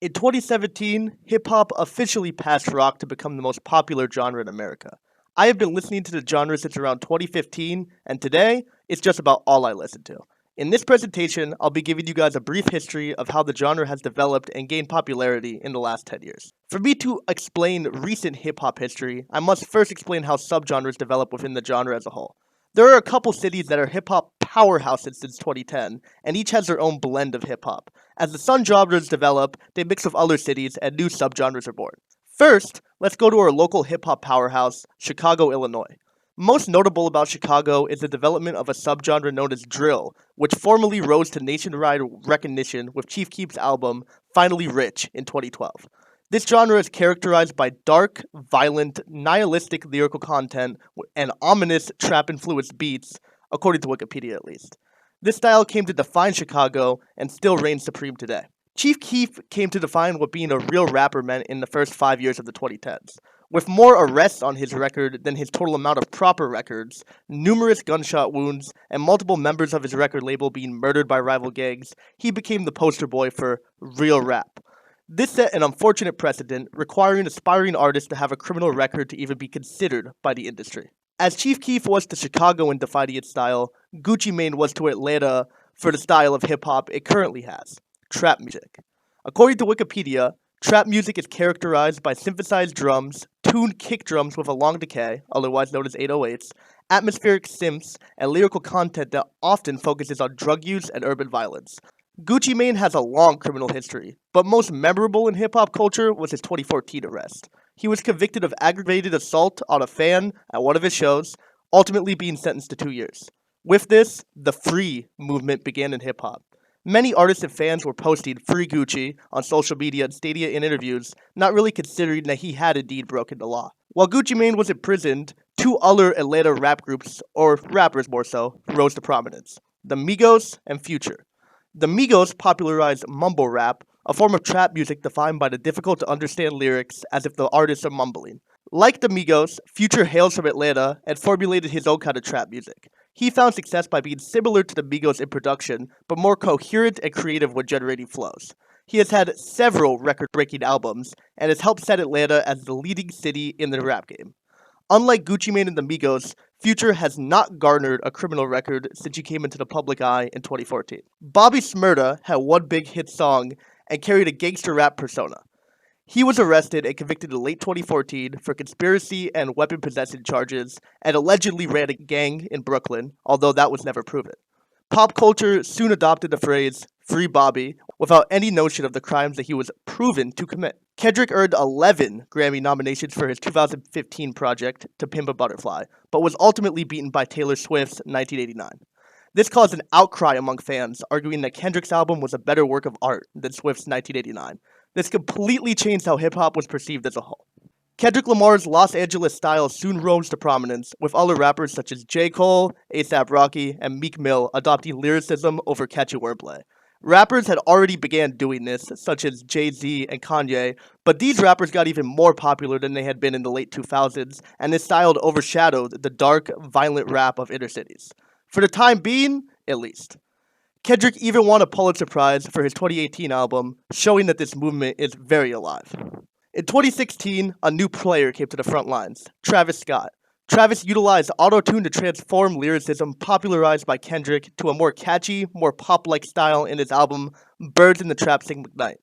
In 2017, hip hop officially passed rock to become the most popular genre in America. I have been listening to the genre since around 2015, and today, it's just about all I listen to. In this presentation, I'll be giving you guys a brief history of how the genre has developed and gained popularity in the last 10 years. For me to explain recent hip hop history, I must first explain how subgenres develop within the genre as a whole. There are a couple cities that are hip hop powerhouses since 2010, and each has their own blend of hip hop. As the subgenres develop, they mix with other cities and new subgenres are born. First, let's go to our local hip hop powerhouse, Chicago, Illinois. Most notable about Chicago is the development of a subgenre known as drill, which formally rose to nationwide recognition with Chief Keef's album Finally Rich in 2012. This genre is characterized by dark, violent, nihilistic lyrical content and ominous trap-influenced beats, according to Wikipedia at least. This style came to define Chicago and still reigns supreme today. Chief Keef came to define what being a real rapper meant in the first 5 years of the 2010s. With more arrests on his record than his total amount of proper records, numerous gunshot wounds, and multiple members of his record label being murdered by rival gangs, he became the poster boy for real rap. This set an unfortunate precedent, requiring aspiring artists to have a criminal record to even be considered by the industry. As Chief Keef was to Chicago in defining its style, Gucci Mane was to Atlanta for the style of hip-hop it currently has, trap music. According to Wikipedia, trap music is characterized by synthesized drums, tuned kick drums with a long decay, otherwise known as 808s, atmospheric synths, and lyrical content that often focuses on drug use and urban violence. Gucci Mane has a long criminal history, but most memorable in hip-hop culture was his 2014 arrest. He was convicted of aggravated assault on a fan at one of his shows, ultimately being sentenced to 2 years. With this, the Free movement began in hip-hop. Many artists and fans were posting Free Gucci on social media and stating in interviews, not really considering that he had indeed broken the law. While Gucci Mane was imprisoned, two other Atlanta rap groups, or rappers more so, rose to prominence: the Migos and Future. The Migos popularized mumble rap, a form of trap music defined by the difficult to understand lyrics as if the artists are mumbling. Like the Migos, Future hails from Atlanta and formulated his own kind of trap music. He found success by being similar to the Migos in production, but more coherent and creative when generating flows. He has had several record-breaking albums, and has helped set Atlanta as the leading city in the rap game. Unlike Gucci Mane and the Migos, Future has not garnered a criminal record since he came into the public eye in 2014. Bobby Shmurda had one big hit song and carried a gangster rap persona. He was arrested and convicted in late 2014 for conspiracy and weapon possession charges and allegedly ran a gang in Brooklyn, although that was never proven. Pop culture soon adopted the phrase "Free Bobby" without any notion of the crimes that he was proven to commit. Kendrick earned 11 Grammy nominations for his 2015 project, To Pimp a Butterfly, but was ultimately beaten by Taylor Swift's 1989. This caused an outcry among fans, arguing that Kendrick's album was a better work of art than Swift's 1989. This completely changed how hip-hop was perceived as a whole. Kendrick Lamar's Los Angeles style soon rose to prominence, with other rappers such as J. Cole, A$AP Rocky, and Meek Mill adopting lyricism over catchy wordplay. Rappers had already began doing this, such as Jay-Z and Kanye, but these rappers got even more popular than they had been in the late 2000s, and this style overshadowed the dark, violent rap of inner cities. For the time being, at least. Kendrick even won a Pulitzer Prize for his 2018 album, showing that this movement is very alive. In 2016, a new player came to the front lines, Travis Scott. Travis utilized auto-tune to transform lyricism popularized by Kendrick to a more catchy, more pop-like style in his album Birds in the Trap Sing McKnight.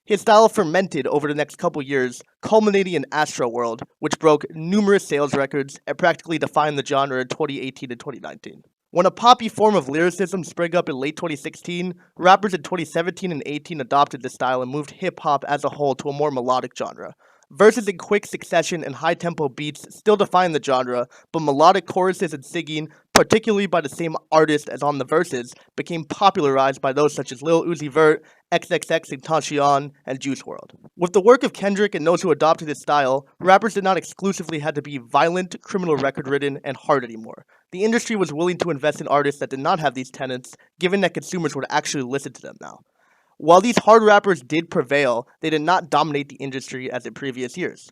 His style fermented over the next couple years, culminating in Astroworld, which broke numerous sales records and practically defined the genre in 2018 and 2019. When a poppy form of lyricism sprang up in late 2016, rappers in 2017 and 18 adopted this style and moved hip-hop as a whole to a more melodic genre. Verses in quick succession and high-tempo beats still define the genre, but melodic choruses and singing, particularly by the same artist as on the verses, became popularized by those such as Lil Uzi Vert, XXXTentacion, and Juice WRLD. With the work of Kendrick and those who adopted his style, rappers did not exclusively have to be violent, criminal record-ridden, and hard anymore. The industry was willing to invest in artists that did not have these tenets, given that consumers would actually listen to them now. While these hard rappers did prevail, they did not dominate the industry as in previous years.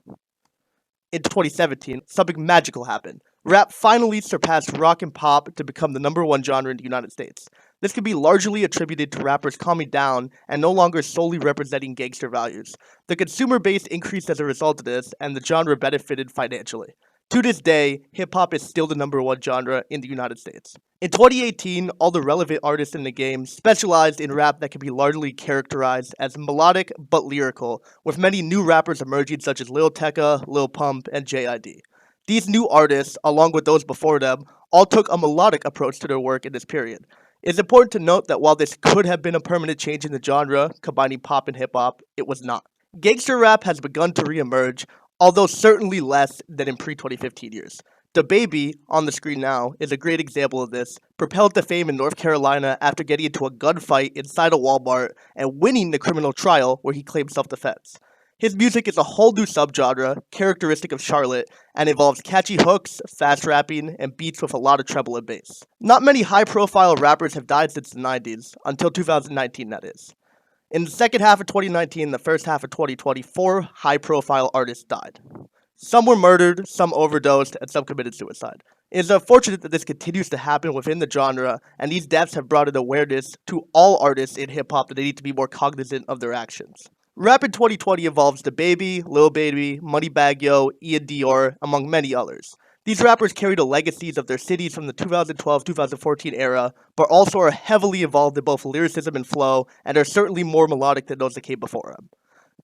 In 2017, something magical happened. Rap finally surpassed rock and pop to become the #1 genre in the United States. This can be largely attributed to rappers calming down and no longer solely representing gangster values. The consumer base increased as a result of this, and the genre benefited financially. To this day, hip hop is still the number one genre in the United States. In 2018, all the relevant artists in the game specialized in rap that can be largely characterized as melodic but lyrical, with many new rappers emerging such as Lil Tecca, Lil Pump, and JID. These new artists, along with those before them, all took a melodic approach to their work in this period. It's important to note that while this could have been a permanent change in the genre, combining pop and hip hop, it was not. Gangster rap has begun to re-emerge, although certainly less than in pre-2015 years. The Baby, on the screen now, is a great example of this, propelled to fame in North Carolina after getting into a gunfight inside a Walmart and winning the criminal trial where he claimed self-defense. His music is a whole new subgenre, characteristic of Charlotte, and involves catchy hooks, fast rapping, and beats with a lot of treble and bass. Not many high-profile rappers have died since the 90s, until 2019 that is. In the second half of 2019 and the first half of 2020, 4 high-profile artists died. Some were murdered, some overdosed, and some committed suicide. It is unfortunate that this continues to happen within the genre, and these deaths have brought an awareness to all artists in hip-hop that they need to be more cognizant of their actions. Rap in 2020 involves The Baby, Lil Baby, Moneybagg Yo, Ian Dior, among many others. These rappers carry the legacies of their cities from the 2012-2014 era, but also are heavily involved in both lyricism and flow, and are certainly more melodic than those that came before them.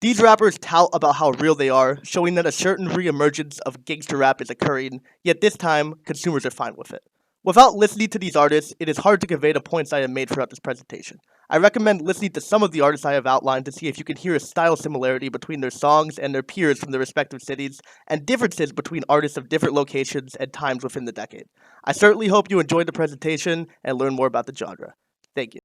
These rappers tout about how real they are, showing that a certain re-emergence of gangster rap is occurring, yet this time, consumers are fine with it. Without listening to these artists, it is hard to convey the points I have made throughout this presentation. I recommend listening to some of the artists I have outlined to see if you can hear a style similarity between their songs and their peers from their respective cities, and differences between artists of different locations and times within the decade. I certainly hope you enjoyed the presentation and learned more about the genre. Thank you.